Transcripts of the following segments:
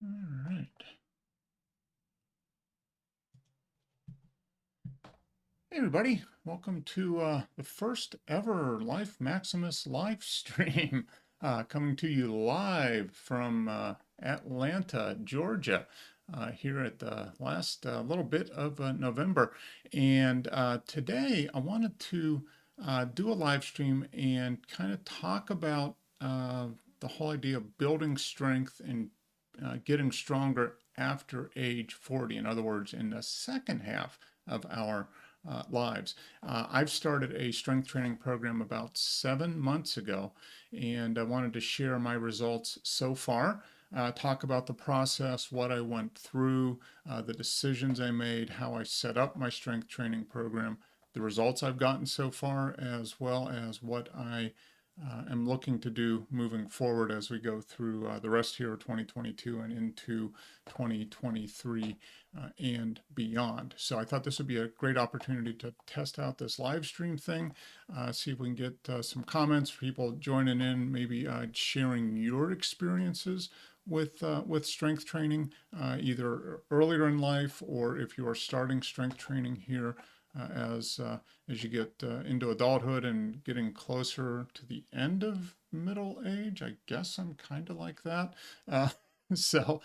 All right. Hey, everybody. Welcome to the first ever Life Maximus live stream, coming to you live from Atlanta, Georgia, here at the last little bit of November. And today I wanted to do a live stream and kind of talk about the whole idea of building strength and getting stronger after age 40. In other words, in the second half of our lives. I've started a strength training program about 7 months ago, and I wanted to share my results so far. Talk about the process, what I went through, the decisions I made, how I set up my strength training program, the results I've gotten so far, as well as what I am looking to do moving forward as we go through the rest here of 2022 and into 2023 and beyond. So I thought this would be a great opportunity to test out this live stream thing, see if we can get some comments, people joining in, maybe sharing your experiences with strength training, either earlier in life or if you are starting strength training here as you get into adulthood and getting closer to the end of middle age. I guess I'm kind of like that. Uh, so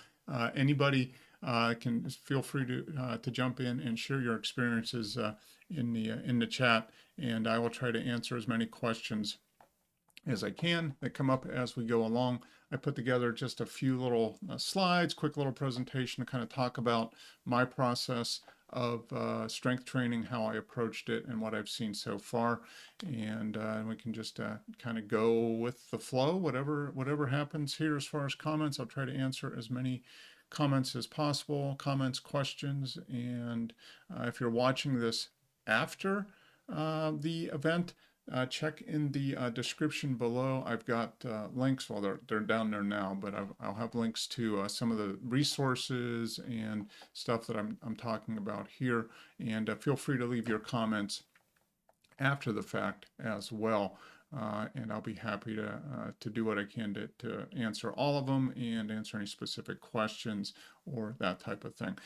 anybody can feel free to jump in and share your experiences in the chat, and I will try to answer as many questions as I can that come up as we go along. I put together just a few little slides, quick little presentation to kind of talk about my process of strength training, how I approached it, and what I've seen so far. And we can just kind of go with the flow, whatever happens here as far as comments. I'll try to answer as many comments as possible, comments, questions. And if you're watching this after the event, check in the description below. I've got links, well, they're down there now, but I'll have links to some of the resources and stuff that I'm talking about here. And feel free to leave your comments after the fact as well. And I'll be happy to do what I can to answer all of them and answer any specific questions or that type of thing.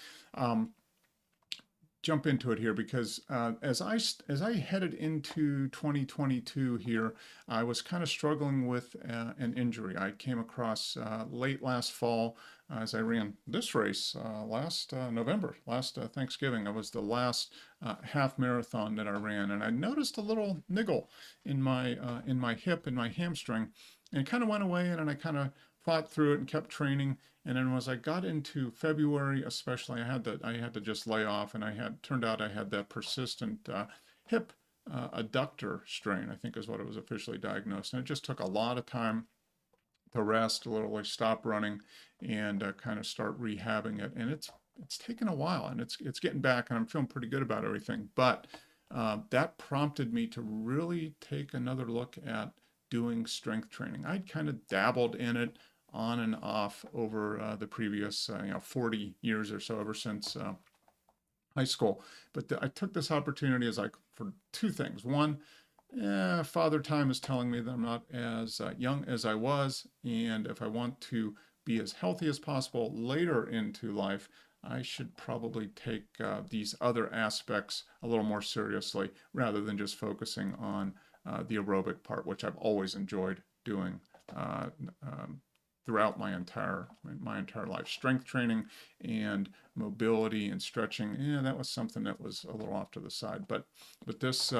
Jump into it here because as I headed into 2022 here, I was kind of struggling with an injury I came across late last fall as I ran this race last November, last Thanksgiving. It was the last half marathon that I ran, and I noticed a little niggle in my hip, in my hamstring, and it kind of went away, and then I kind of fought through it and kept training. And then as I got into February, especially, I had to just lay off, and turned out I had that persistent hip adductor strain, I think is what it was officially diagnosed. And it just took a lot of time to rest, literally stop running, and kind of start rehabbing it. And it's taken a while, and it's getting back, and I'm feeling pretty good about everything. But that prompted me to really take another look at doing strength training. I'd kind of dabbled in it on and off over the previous 40 years or so, ever since high school. But I took this opportunity as like for two things. One, father time is telling me that I'm not as young as I was, and if I want to be as healthy as possible later into life, I should probably take these other aspects a little more seriously rather than just focusing on the aerobic part, which I've always enjoyed doing throughout my entire life. Strength training and mobility and stretching, yeah, that was something that was a little off to the side. But this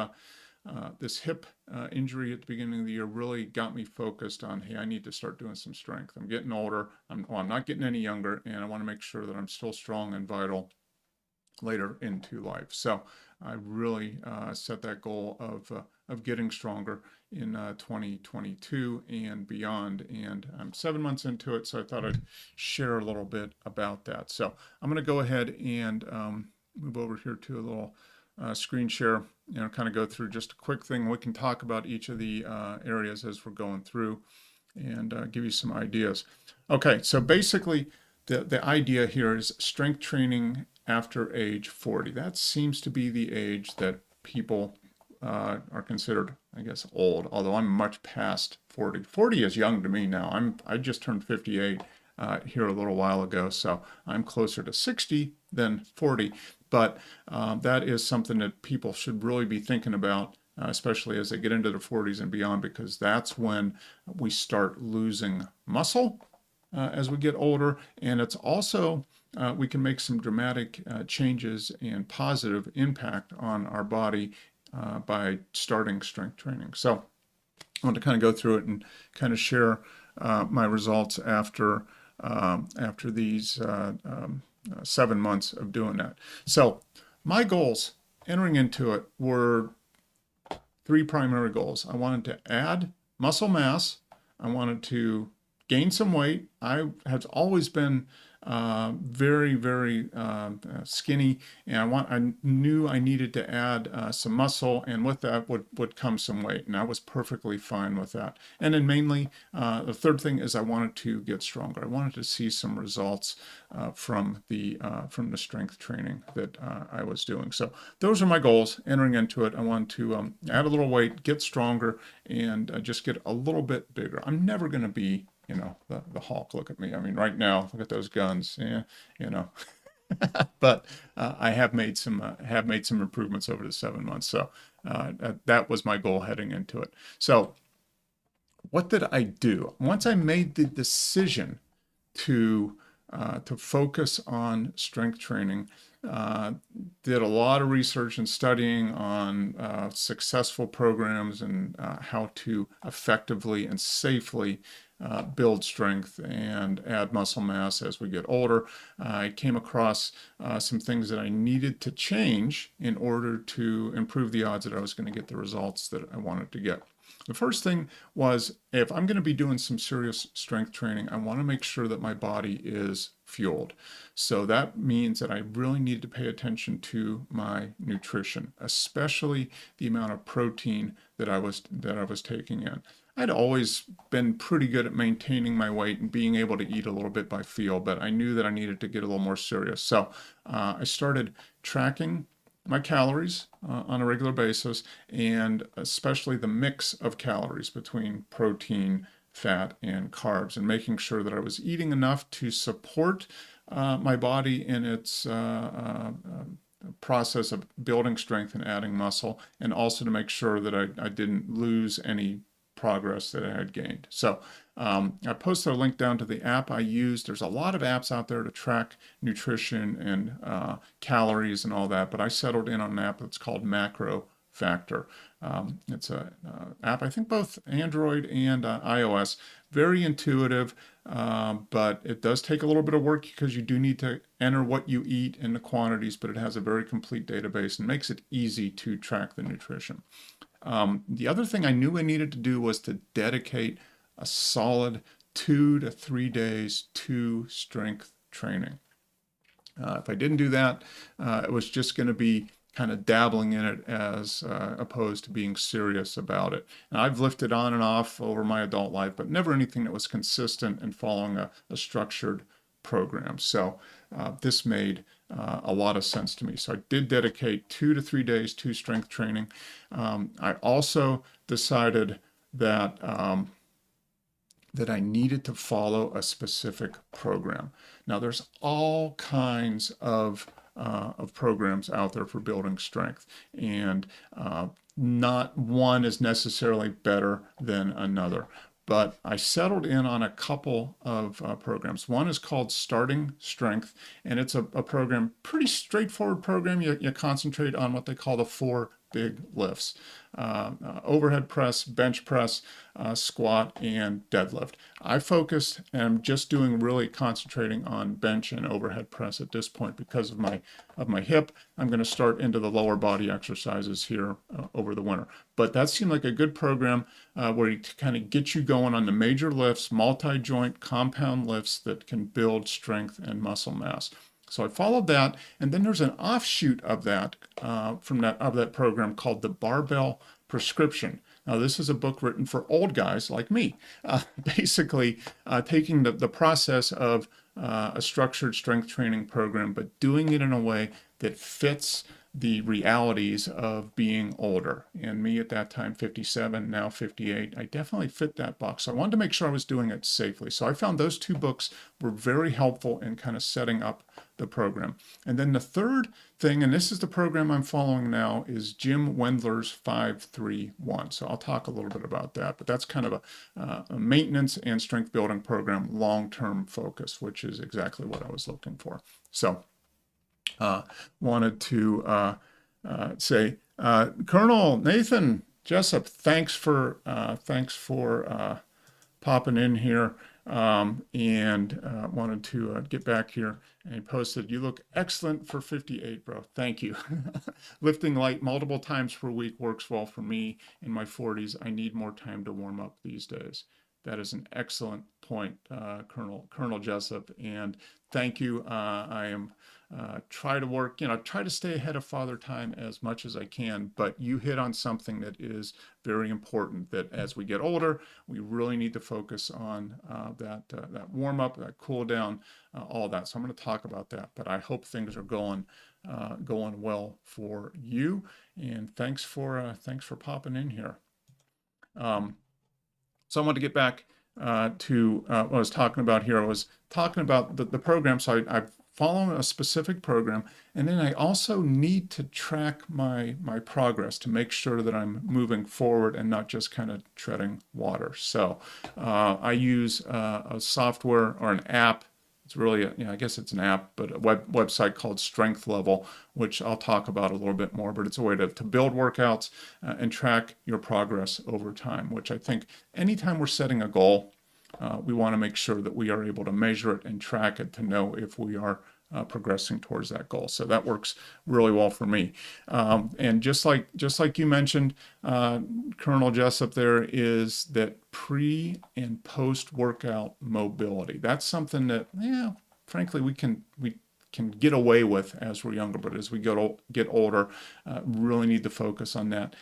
hip injury at the beginning of the year really got me focused on, hey, I need to start doing some strength. I'm getting older. I'm not getting any younger, and I want to make sure that I'm still strong and vital later into life. So I really set that goal of getting stronger in 2022 and beyond. And I'm 7 months into it, so I thought I'd share a little bit about that. So I'm going to go ahead and move over here to a little screen share, kind of go through just a quick thing. We can talk about each of the areas as we're going through and give you some ideas. Okay, so basically the idea here is strength training after age 40. That seems to be the age that people are considered, I guess, old, although I'm much past 40. 40 is young to me now. I just turned 58 here a little while ago. So I'm closer to 60 than 40. But that is something that people should really be thinking about, especially as they get into their 40s and beyond, because that's when we start losing muscle as we get older. And it's also, we can make some dramatic changes and positive impact on our body by starting strength training. So I want to kind of go through it and kind of share my results after these 7 months of doing that. So my goals entering into it were three primary goals. I wanted to add muscle mass. I wanted to gain some weight. I have always been very, very skinny, and I knew I needed to add some muscle, and with that would come some weight, and I was perfectly fine with that. And then mainly, the third thing is I wanted to get stronger. I wanted to see some results from the strength training that I was doing. So those are my goals entering into it. I want to add a little weight, get stronger, and just get a little bit bigger. I'm never going to be the Hulk. Look at me. I mean, right now, look at those guns. Yeah, you know. But I have made some improvements over the 7 months. So that was my goal heading into it. So what did I do once I made the decision to focus on strength training? Did a lot of research and studying on successful programs and how to effectively and safely build strength and add muscle mass as we get older. I came across some things that I needed to change in order to improve the odds that I was going to get the results that I wanted to get. The first thing was, if I'm going to be doing some serious strength training, I want to make sure that my body is fueled. So that means that I really need to pay attention to my nutrition, especially the amount of protein that I was taking in. I'd always been pretty good at maintaining my weight and being able to eat a little bit by feel, but I knew that I needed to get a little more serious. So I started tracking my calories on a regular basis, and especially the mix of calories between protein, fat, and carbs, and making sure that I was eating enough to support my body in its process of building strength and adding muscle, and also to make sure that I didn't lose any progress that I had gained. So I posted a link down to the app I used. There's a lot of apps out there to track nutrition and calories and all that, but I settled in on an app that's called Macro Factor. It's an app, I think both Android and iOS. Very intuitive, but it does take a little bit of work because you do need to enter what you eat and the quantities, but it has a very complete database and makes it easy to track the nutrition. The other thing I knew I needed to do was to dedicate a solid 2 to 3 days to strength training. If I didn't do that, it was just going to be kind of dabbling in it as opposed to being serious about it. And I've lifted on and off over my adult life, but never anything that was consistent and following a structured program. So this made a lot of sense to me. So I did dedicate 2 to 3 days to strength training. I also decided that that I needed to follow a specific program. Now, there's all kinds of programs out there for building strength, and not one is necessarily better than another. But I settled in on a couple of programs. One is called Starting Strength, and it's a program, pretty straightforward program. You concentrate on what they call the 4 big lifts: overhead press, bench press, squat, and deadlift. I focused and I'm just really concentrating on bench and overhead press at this point because of my hip. I'm going to start into the lower body exercises here over the winter. But that seemed like a good program where you kind of get you going on the major lifts, multi-joint compound lifts that can build strength and muscle mass. So I followed that, and then there's an offshoot of that of that program called the Barbell Prescription. Now, this is a book written for old guys like me, basically taking the process of a structured strength training program, but doing it in a way that fits the realities of being older. And me at that time, 57, now 58, I definitely fit that box. So I wanted to make sure I was doing it safely. So I found those two books were very helpful in kind of setting up the program. And then the third thing, and this is the program I'm following now, is Jim Wendler's 531. So I'll talk a little bit about that, but that's kind of a maintenance and strength building program, long-term focus, which is exactly what I was looking for. So wanted to say, Colonel Nathan Jessup, thanks for popping in here, and wanted to get back here. And he posted, "You look excellent for 58, bro. Thank you. Lifting light multiple times per week works well for me in my 40s. I need more time to warm up these days." That is an excellent point, Colonel Jessup, and thank you. I am try to work, try to stay ahead of Father Time as much as I can, but you hit on something that is very important, that as we get older, we really need to focus on that warm up, that cool down, all that. So I'm going to talk about that, but I hope things are going well for you, and thanks for popping in here. So I want to get back to what I was talking about here. I was talking about the program. So I've following a specific program, and then I also need to track my progress to make sure that I'm moving forward and not just kind of treading water. So I use a software or an app. It's really, I guess it's an app, but a website called Strength Level, which I'll talk about a little bit more, but it's a way to build workouts and track your progress over time, which I think anytime we're setting a goal, we want to make sure that we are able to measure it and track it to know if we are progressing towards that goal. So that works really well for me. And just like you mentioned, Colonel Jessup, there is that pre and post workout mobility. That's something that, frankly, we can get away with as we're younger, but as we get older, really need to focus on that.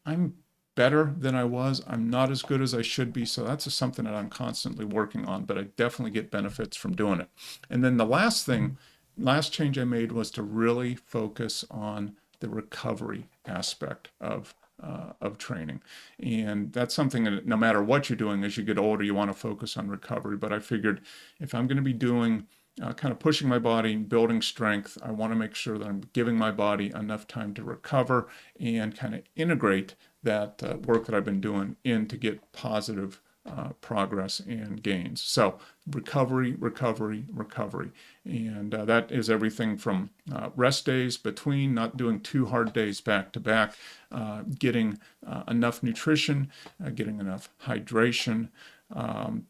I'm better than I was. I'm not as good as I should be. So that's just something that I'm constantly working on, but I definitely get benefits from doing it. And then the last change I made was to really focus on the recovery aspect of training. And that's something that no matter what you're doing, as you get older, you want to focus on recovery. But I figured if I'm going to be doing kind of pushing my body, building strength, I want to make sure that I'm giving my body enough time to recover and kind of integrate that work that I've been doing in to get positive progress and gains. So recovery, and that is everything from rest days between, not doing too hard days back to back, getting enough nutrition, getting enough hydration,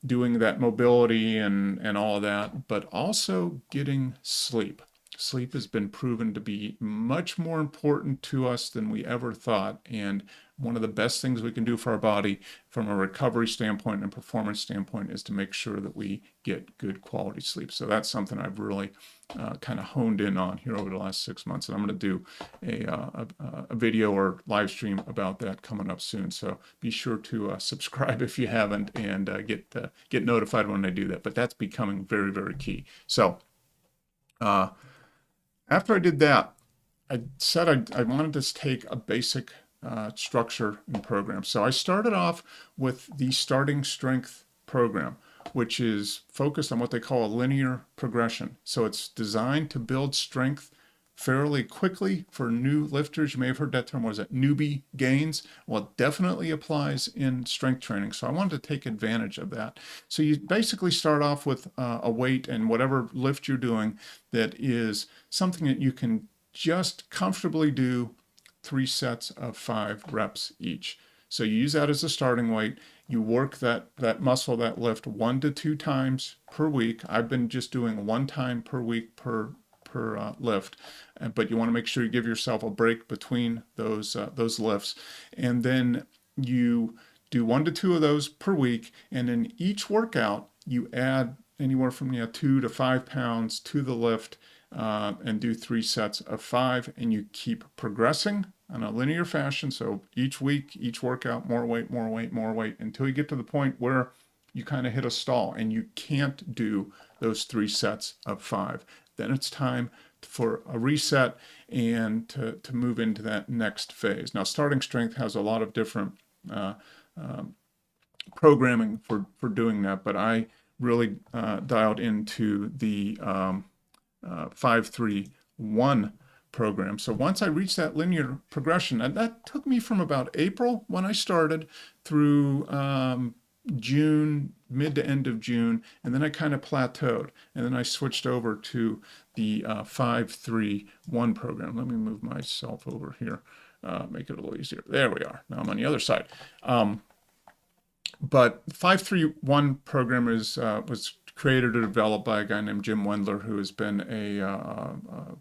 doing that mobility and all of that, but also getting sleep. Sleep has been proven to be much more important to us than we ever thought, and one of the best things we can do for our body from a recovery standpoint and performance standpoint is to make sure that we get good quality sleep. So that's something I've really kind of honed in on here over the last 6 months, and I'm going to do a video or live stream about that coming up soon. So be sure to subscribe if you haven't, and get notified when I do that. But that's becoming very, very key. So after I did that, I said I wanted to take a basic structure and program. So I started off with the Starting Strength program, which is focused on what they call a linear progression. So it's designed to build strength fairly quickly for new lifters. You may have heard that term. Was it newbie gains? Well, it definitely applies in strength training. So I wanted to take advantage of that. So you basically start off with a weight and whatever lift you're doing that is something that you can just comfortably do 3 sets of 5 reps each. So you use that as a starting weight. You work that muscle, that lift 1 to 2 times per week. I've been just doing 1 time per week per lift, but you want to make sure you give yourself a break between those lifts, and then you do 1 to 2 of those per week. And in each workout, you add anywhere from 2 to 5 pounds to the lift, and do 3 sets of 5, and you keep progressing in a linear fashion. So each week, each workout, more weight, until you get to the point where you kind of hit a stall and you can't do those 3 sets of 5. Then it's time for a reset and to move into that next phase. Now, starting strength has a lot of different programming for doing that, but I really dialed into the 5-3-1 program. So once I reached that linear progression, and that took me from about April when I started through June, mid to end of June, and then I kind of plateaued, and then I switched over to the 5-3-1 program. Let me move myself over here, make it a little easier. There we are. Now I'm on the other side. But 5-3-1 program was created or developed by a guy named Jim Wendler, who has been a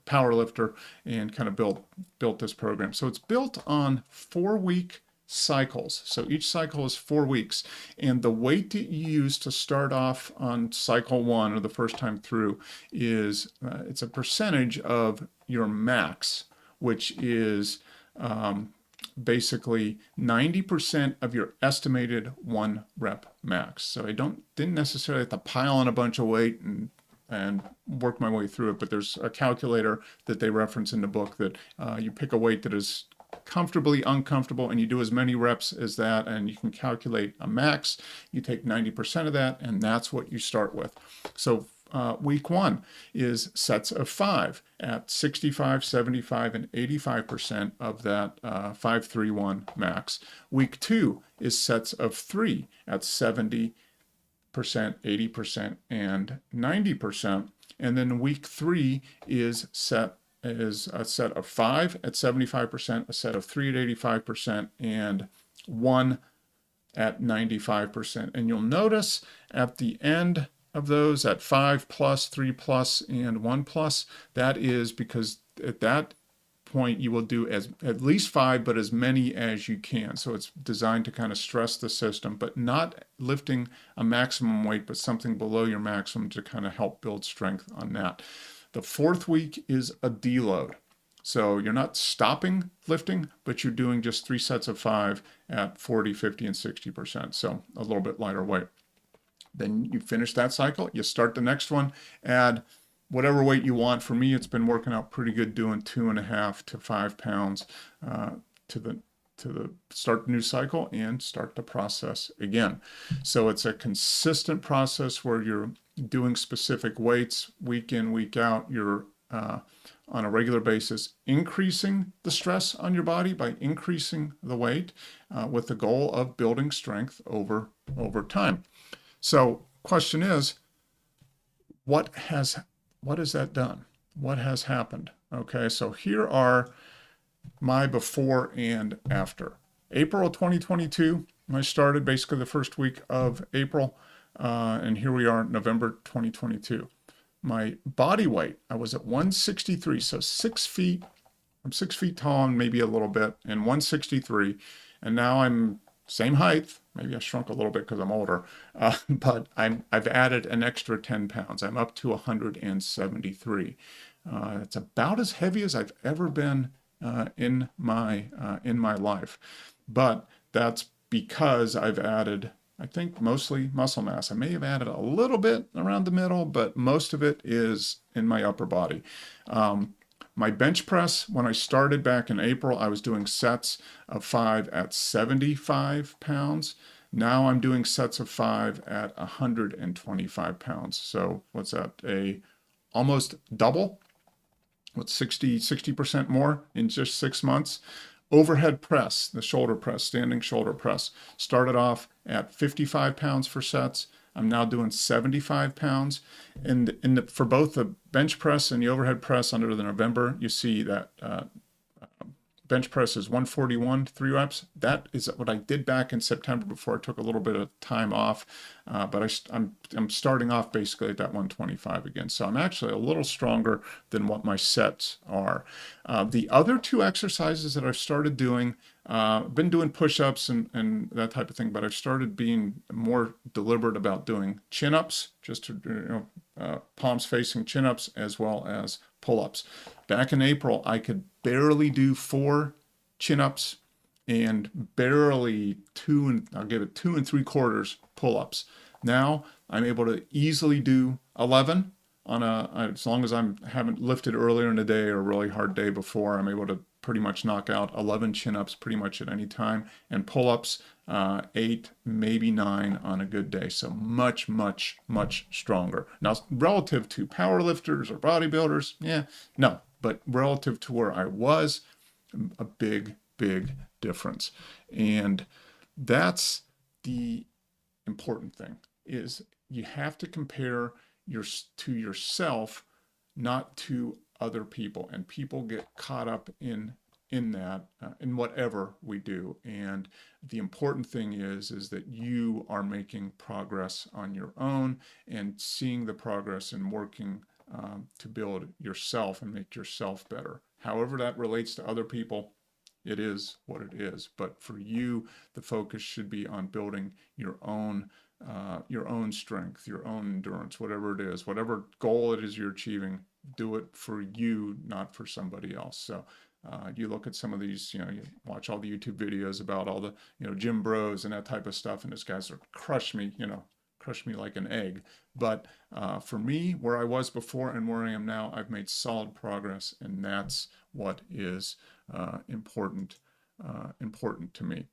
power lifter and kind of built this program. So it's built on 4-week cycles. So each cycle is 4 weeks. And the weight that you use to start off on cycle 1 or the first time through is it's a percentage of your max, which is basically 90% of your estimated 1 rep max. So I didn't necessarily have to pile on a bunch of weight and work my way through it, but there's a calculator that they reference in the book that you pick a weight that is comfortably uncomfortable and you do as many reps as that, and you can calculate a max. You take 90% of that, and that's what you start with. So week 1 is sets of 5 at 65, 75, and 85% of that 5-3-1 max. Week 2 is sets of 3 at 70%, 80%, and 90%. And then week 3 is a set of 5 at 75%, a set of 3 at 85%, and 1 at 95%. And you'll notice at the end of those at 5 plus, 3 plus, and 1 plus, that is because at that point you will do at least 5, but as many as you can. So it's designed to kind of stress the system, but not lifting a maximum weight, but something below your maximum to kind of help build strength on that. The 4th week is a deload. So you're not stopping lifting, but you're doing just 3 sets of 5 at 40, 50, and 60%. So a little bit lighter weight. Then you finish that cycle, you start the next one, add whatever weight you want. For me, it's been working out pretty good doing 2.5 to 5 pounds to the start the new cycle and start the process again. So it's a consistent process where you're doing specific weights week in, week out. You're on a regular basis increasing the stress on your body by increasing the weight with the goal of building strength over time. So question is, what has that done? What has happened? Okay, so here are my before and after. April of 2022, I started basically the first week of April, and here we are, November 2022. My body weight, I was at 163, so 6 feet. I'm 6 feet tall and maybe a little bit, and 163, and now I'm same height. Maybe I shrunk a little bit because I'm older, but I've added an extra 10 pounds. I'm up to 173. It's about as heavy as I've ever been in my life, but that's because I've added, I think, mostly muscle mass. I may have added a little bit around the middle, but most of it is in my upper body. My bench press, when I started back in April, I was doing sets of 5 at 75 pounds. Now I'm doing sets of 5 at 125 pounds. So what's that? Almost double. What's 60% more in just 6 months? Overhead press, the shoulder press, standing shoulder press, started off at 55 pounds for sets. I'm now doing 75 pounds. And for both the bench press and the overhead press under the November, you see that bench press is 141, 3 reps. That is what I did back in September before I took a little bit of time off. But I'm starting off basically at that 125 again. So I'm actually a little stronger than what my sets are. The other 2 exercises that I've started doing, I've been doing push-ups and that type of thing, but I've started being more deliberate about doing chin-ups, just to, palms facing chin-ups, as well as pull-ups. Back in April, I could barely do 4 chin-ups and barely 2 3/4 pull-ups. Now I'm able to easily do 11 as long as I haven't lifted earlier in the day or a really hard day before, I'm able to pretty much knock out 11 chin-ups pretty much at any time, and pull-ups 8, maybe 9 on a good day. So much, much, much stronger. Now, relative to power lifters or bodybuilders, yeah, no, but relative to where I was, a big, big difference. And that's the important thing, is you have to compare to yourself, not to other people. And people get caught up in that, in whatever we do. And the important thing is that you are making progress on your own and seeing the progress and working to build yourself and make yourself better. However that relates to other people, it is what it is. But for you, the focus should be on building your own strength, your own endurance, whatever it is, whatever goal it is you're achieving. Do it for you, not for somebody else. So you look at some of these, you watch all the YouTube videos about all the, gym bros and that type of stuff, and this guy's are crush me like an egg. But for me, where I was before and where I am now, I've made solid progress, and that's what is important to me.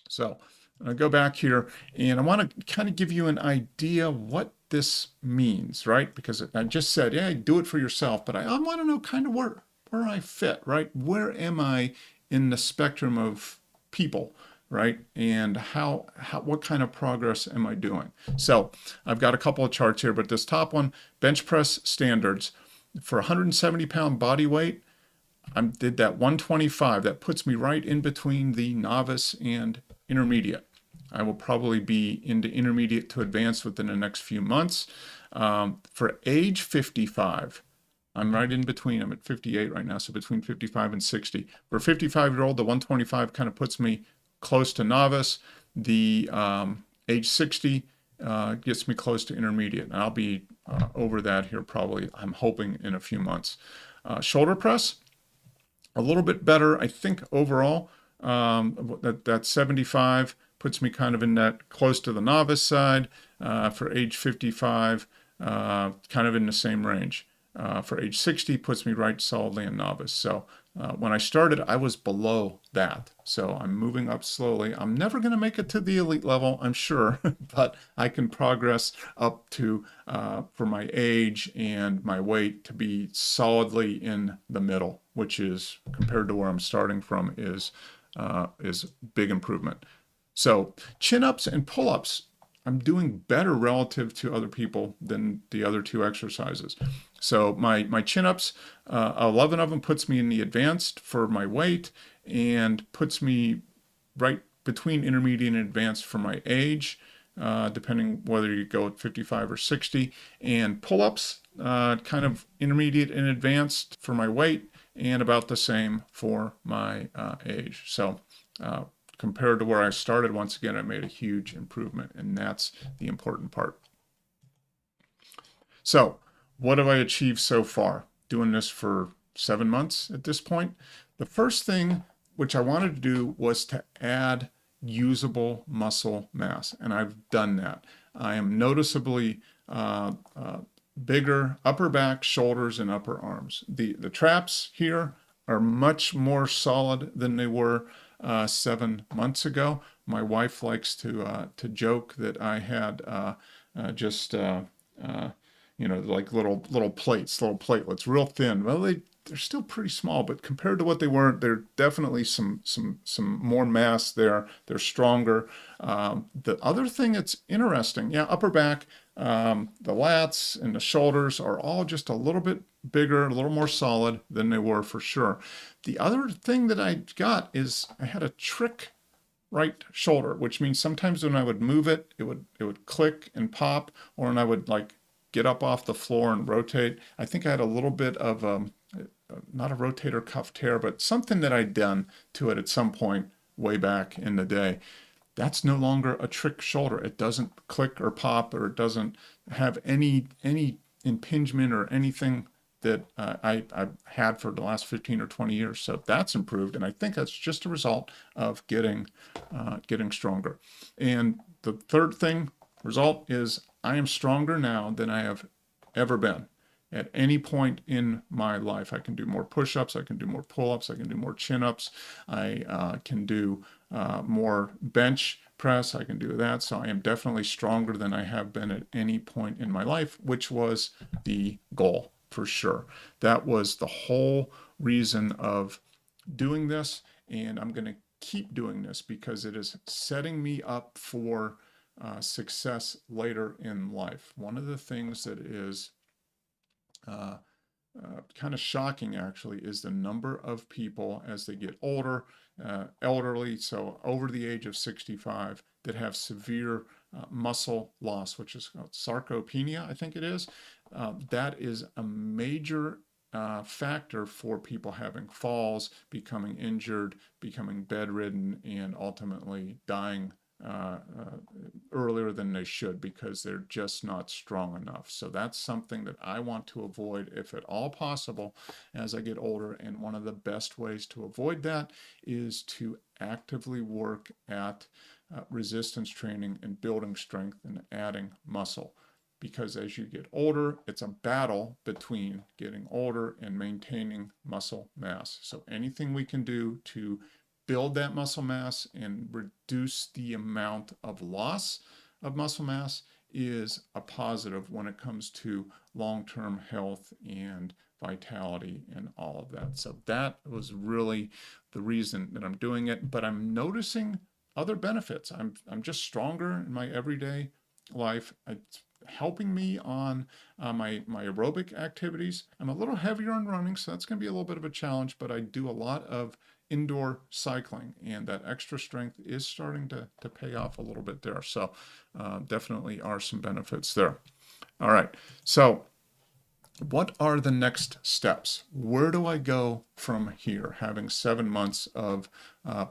So I go back here, and I want to kind of give you an idea what this means, right? Because I just said, yeah, do it for yourself, but I want to know kind of where I fit, right? Where am I in the spectrum of people, right? And what kind of progress am I doing? So I've got a couple of charts here, but this top one, bench press standards for 170 pound body weight, I did that 125. That puts me right in between the novice and intermediate. I will probably be into intermediate to advanced within the next few months. For age 55, I'm right in between. I'm at 58 right now, so between 55 and 60. For a 55-year-old, the 125 kind of puts me close to novice. The age 60 gets me close to intermediate. And I'll be over that here probably, I'm hoping, in a few months. Shoulder press, a little bit better, I think, overall. That 75 puts me kind of in that close to the novice side. For age 55, kind of in the same range. For age 60 puts me right solidly in novice. So when I started, I was below that. So I'm moving up slowly. I'm never going to make it to the elite level, I'm sure, but I can progress up to, for my age and my weight, to be solidly in the middle, which is, compared to where I'm starting from, is big improvement. So chin-ups and pull-ups, I'm doing better relative to other people than the other two exercises. So my chin-ups, 11 of them puts me in the advanced for my weight and puts me right between intermediate and advanced for my age, depending whether you go at 55 or 60. And pull-ups, kind of intermediate and advanced for my weight, and about the same for my age. So compared to where I started, once again, I made a huge improvement, and that's the important part. So what have I achieved so far? Doing this for 7 months at this point. The first thing which I wanted to do was to add usable muscle mass, and I've done that. I am noticeably bigger upper back, shoulders, and upper arms. The traps here are much more solid than they were 7 months ago. My wife likes to joke that I had like little plates, little platelets, real thin. Well, they're still pretty small, but compared to what they were, there's definitely some more mass there. They're stronger. The other thing that's interesting, upper back, the lats and the shoulders are all just a little bit bigger, a little more solid than they were for sure. The other thing that I got is I had a trick right shoulder, which means sometimes when I would move it, it would click and pop, or when I would like get up off the floor and rotate. I think I had a little bit of not a rotator cuff tear, but something that I'd done to it at some point way back in the day. That's no longer a trick shoulder. It doesn't click or pop, or it doesn't have any impingement or anything that I've had for the last 15 or 20 years. So that's improved, and I think that's just a result of getting stronger. And the third result is I am stronger now than I have ever been. At any point in my life, I can do more push-ups, I can do more pull-ups, I can do more chin-ups, I can do more bench press, I can do that. So I am definitely stronger than I have been at any point in my life, which was the goal for sure. That was the whole reason of doing this, and I'm going to keep doing this because it is setting me up for success later in life. One of the things that is uh, kind of shocking actually is the number of people as they get older, elderly, so over the age of 65, that have severe muscle loss, which is called sarcopenia, I think it is. That is a major factor for people having falls, becoming injured, becoming bedridden, and ultimately dying earlier than they should because they're just not strong enough. So that's something that I want to avoid if at all possible as I get older. And one of the best ways to avoid that is to actively work at resistance training and building strength and adding muscle. Because as you get older, it's a battle between getting older and maintaining muscle mass. So anything we can do to build that muscle mass and reduce the amount of loss of muscle mass is a positive when it comes to long-term health and vitality and all of that. So that was really the reason that I'm doing it, but I'm noticing other benefits. I'm just stronger in my everyday life. It's helping me on my aerobic activities. I'm a little heavier on running, so that's going to be a little bit of a challenge, but I do a lot of indoor cycling, and that extra strength is starting to pay off a little bit there. So definitely are some benefits there. All right, so what are the next steps? Where do I go from here, having 7 months of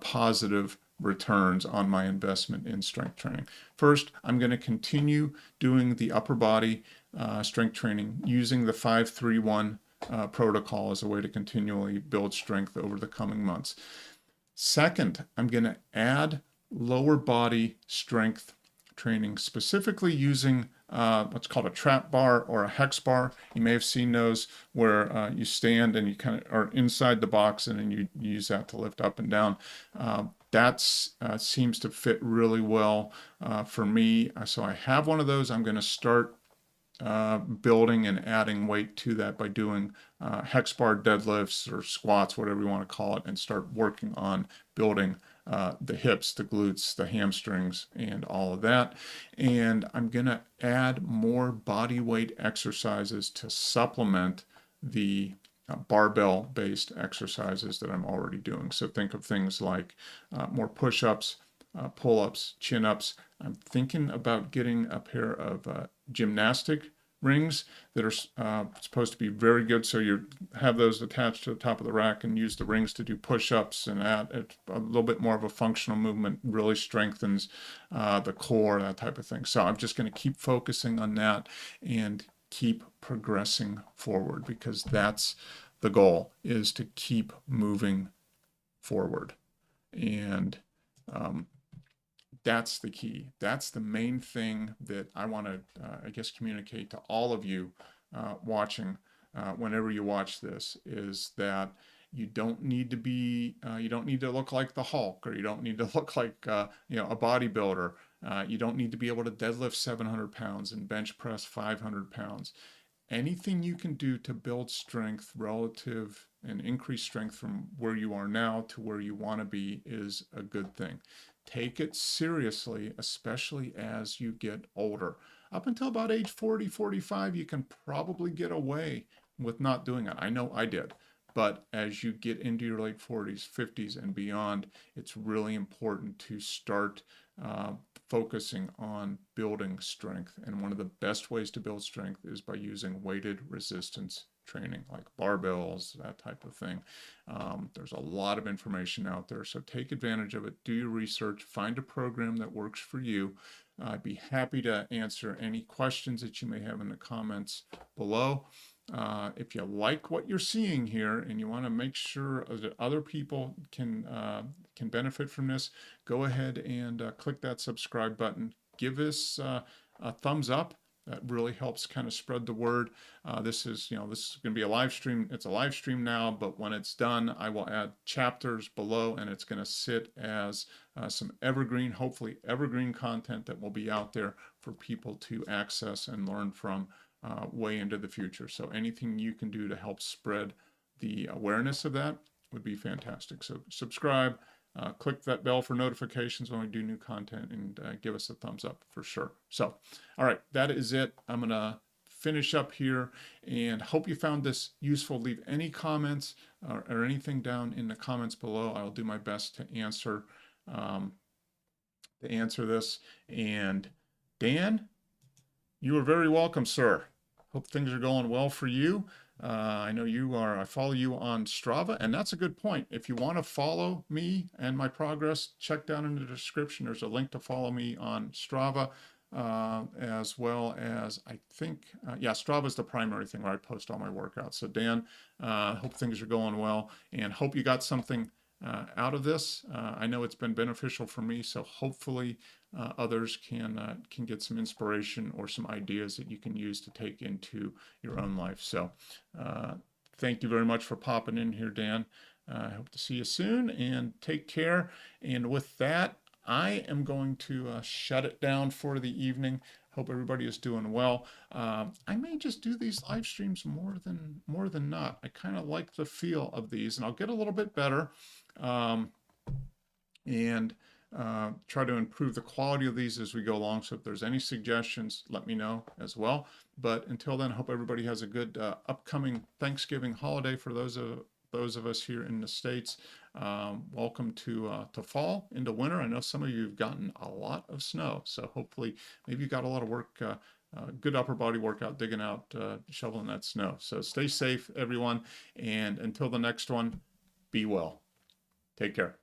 positive returns on my investment in strength training? First, I'm going to continue doing the upper body strength training using the 5-3-1 protocol as a way to continually build strength over the coming months. Second, I'm going to add lower body strength training, specifically using what's called a trap bar or a hex bar. You may have seen those where you stand and you kind of are inside the box and then you use that to lift up and down. That seems to fit really well for me. So I have one of those. I'm going to start building and adding weight to that by doing hex bar deadlifts or squats, whatever you want to call it, and start working on building the hips, the glutes, the hamstrings, and all of that. And I'm going to add more body weight exercises to supplement the barbell-based exercises that I'm already doing. So think of things like more push-ups, pull-ups, chin-ups. I'm thinking about getting a pair of gymnastic rings that are supposed to be very good. So you have those attached to the top of the rack and use the rings to do push-ups, and that it's a little bit more of a functional movement, really strengthens the core, that type of thing. So I'm just going to keep focusing on that and keep progressing forward, because that's the goal, is to keep moving forward. And that's the key. That's the main thing that I want to, I guess, communicate to all of you watching whenever you watch this, is that you don't need to be, you don't need to look like the Hulk, or you don't need to look like, a bodybuilder. You don't need to be able to deadlift 700 pounds and bench press 500 pounds. Anything you can do to build strength relative and increase strength from where you are now to where you want to be is a good thing. Take it seriously, especially as you get older. Up until about age 40, 45, you can probably get away with not doing it. I know I did. But as you get into your late 40s, 50s, and beyond, it's really important to start focusing on building strength. And one of the best ways to build strength is by using weighted resistance training, like barbells, that type of thing. There's a lot of information out there, so take advantage of it. Do your research, find a program that works for you. I'd be happy to answer any questions that you may have in the comments below. If you like what you're seeing here and you want to make sure that other people can benefit from this, go ahead and click that subscribe button. Give us a thumbs up That really helps kind of spread the word. This is going to be a live stream. It's a live stream now, but when it's done, I will add chapters below, and it's going to sit as some evergreen, hopefully evergreen content that will be out there for people to access and learn from way into the future. So anything you can do to help spread the awareness of that would be fantastic. So subscribe, click that bell for notifications when we do new content, and give us a thumbs up for sure. So, all right, that is it. I'm going to finish up here and hope you found this useful. Leave any comments or anything down in the comments below. I'll do my best to answer this. And Dan, you are very welcome, sir. Hope things are going well for you. I know you are. I follow you on Strava, and that's a good point. If you want to follow me and my progress, check down in the description. There's a link to follow me on Strava, as well as I think, Strava is the primary thing where I post all my workouts. So Dan, hope things are going well, and hope you got something out of this. I know it's been beneficial for me, so hopefully others can get some inspiration or some ideas that you can use to take into your own life. So thank you very much for popping in here, Dan. I hope to see you soon, and take care. And with that, I am going to shut it down for the evening. Hope everybody is doing well. I may just do these live streams more than not. I kind of like the feel of these, and I'll get a little bit better. And try to improve the quality of these as we go along. So if there's any suggestions, let me know as well. But until then, I hope everybody has a good upcoming Thanksgiving holiday for those of us here in the States. Welcome to fall, into winter. I know some of you have gotten a lot of snow, so hopefully maybe you got a lot of work, good upper body workout, digging out, shoveling that snow. So stay safe, everyone, and until the next one, be well. Take care.